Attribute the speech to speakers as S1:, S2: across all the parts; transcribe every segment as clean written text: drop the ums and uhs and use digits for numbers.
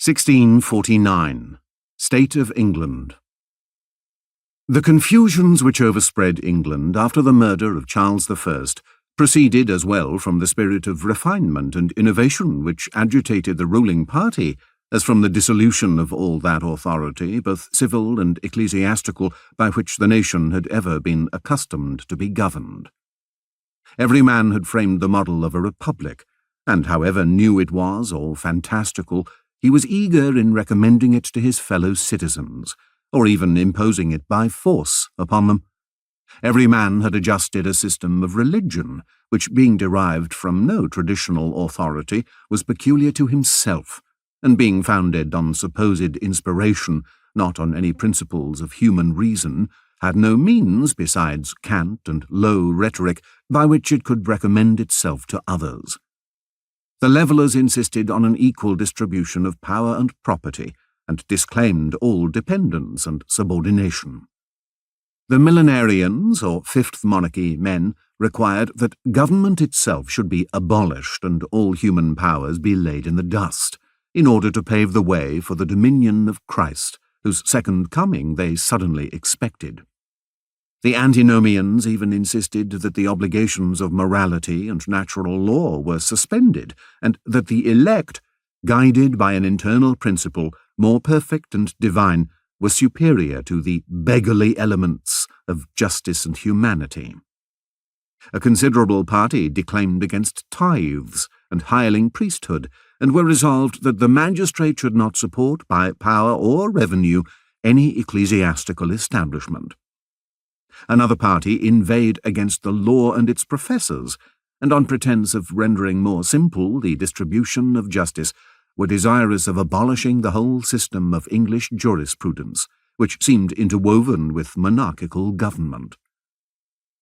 S1: 1649. State of England. The confusions which overspread England after the murder of Charles I proceeded as well from the spirit of refinement and innovation which agitated the ruling party as from the dissolution of all that authority, both civil and ecclesiastical, by which the nation had ever been accustomed to be governed. Every man had framed the model of a republic, and however new it was or fantastical, he was eager in recommending it to his fellow citizens, or even imposing it by force upon them. Every man had adjusted a system of religion, which, being derived from no traditional authority, was peculiar to himself, and being founded on supposed inspiration, not on any principles of human reason, had no means, besides cant and low rhetoric, by which it could recommend itself to others. The levellers insisted on an equal distribution of power and property, and disclaimed all dependence and subordination. The millenarians, or Fifth Monarchy men, required that government itself should be abolished and all human powers be laid in the dust, in order to pave the way for the dominion of Christ, whose second coming they suddenly expected. The antinomians even insisted that the obligations of morality and natural law were suspended, and that the elect, guided by an internal principle more perfect and divine, were superior to the beggarly elements of justice and humanity. A considerable party declaimed against tithes and hireling priesthood, and were resolved that the magistrate should not support by power or revenue any ecclesiastical establishment. Another party inveighed against the law and its professors, and on pretence of rendering more simple the distribution of justice, were desirous of abolishing the whole system of English jurisprudence, which seemed interwoven with monarchical government.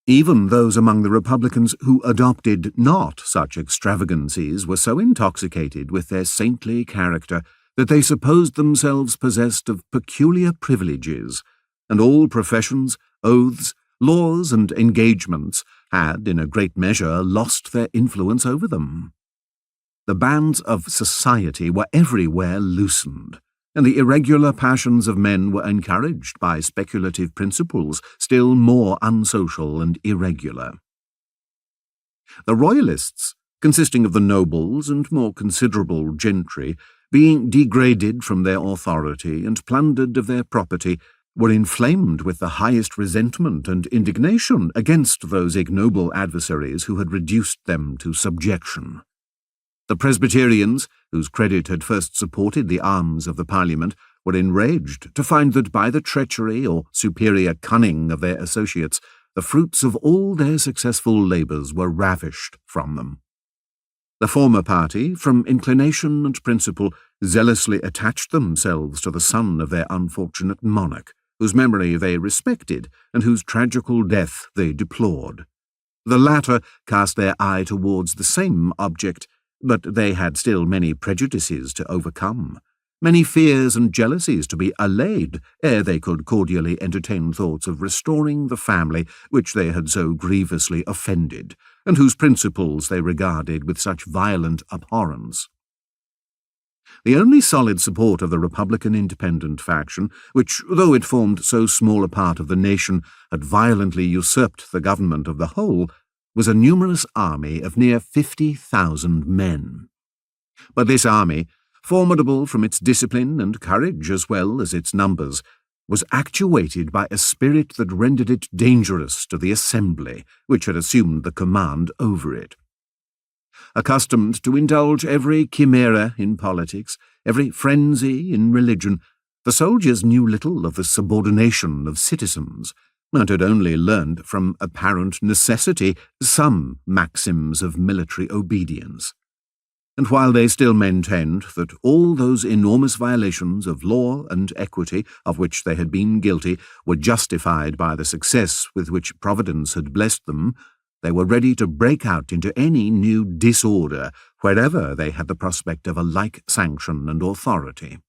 S1: Even those among the Republicans who adopted not such extravagancies were so intoxicated with their saintly character that they supposed themselves possessed of peculiar privileges, and all professions, oaths, laws, and engagements had, in a great measure, lost their influence over them. The bands of society were everywhere loosened, and the irregular passions of men were encouraged by speculative principles still more unsocial and irregular. The Royalists, consisting of the nobles and more considerable gentry, being degraded from their authority and plundered of their property, were inflamed with the highest resentment and indignation against those ignoble adversaries who had reduced them to subjection. The Presbyterians, whose credit had first supported the arms of the Parliament, were enraged to find that by the treachery or superior cunning of their associates, the fruits of all their successful labours were ravished from them. The former party, from inclination and principle, zealously attached themselves to the son of their unfortunate monarch, whose memory they respected and whose tragical death they deplored. The latter cast their eye towards the same object, but they had still many prejudices to overcome, many fears and jealousies to be allayed ere they could cordially entertain thoughts of restoring the family which they had so grievously offended, and whose principles they regarded with such violent abhorrence. The only solid support of the Republican Independent faction, which, though it formed so small a part of the nation, had violently usurped the government of the whole, was a numerous army of near 50,000 men. But this army, formidable from its discipline and courage as well as its numbers, was actuated by a spirit that rendered it dangerous to the Assembly, which had assumed the command over it. Accustomed to indulge every chimera in politics, every frenzy in religion, the soldiers knew little of the subordination of citizens, and had only learned from apparent necessity some maxims of military obedience. And while they still maintained that all those enormous violations of law and equity of which they had been guilty were justified by the success with which Providence had blessed them, they were ready to break out into any new disorder wherever they had the prospect of a like sanction and authority.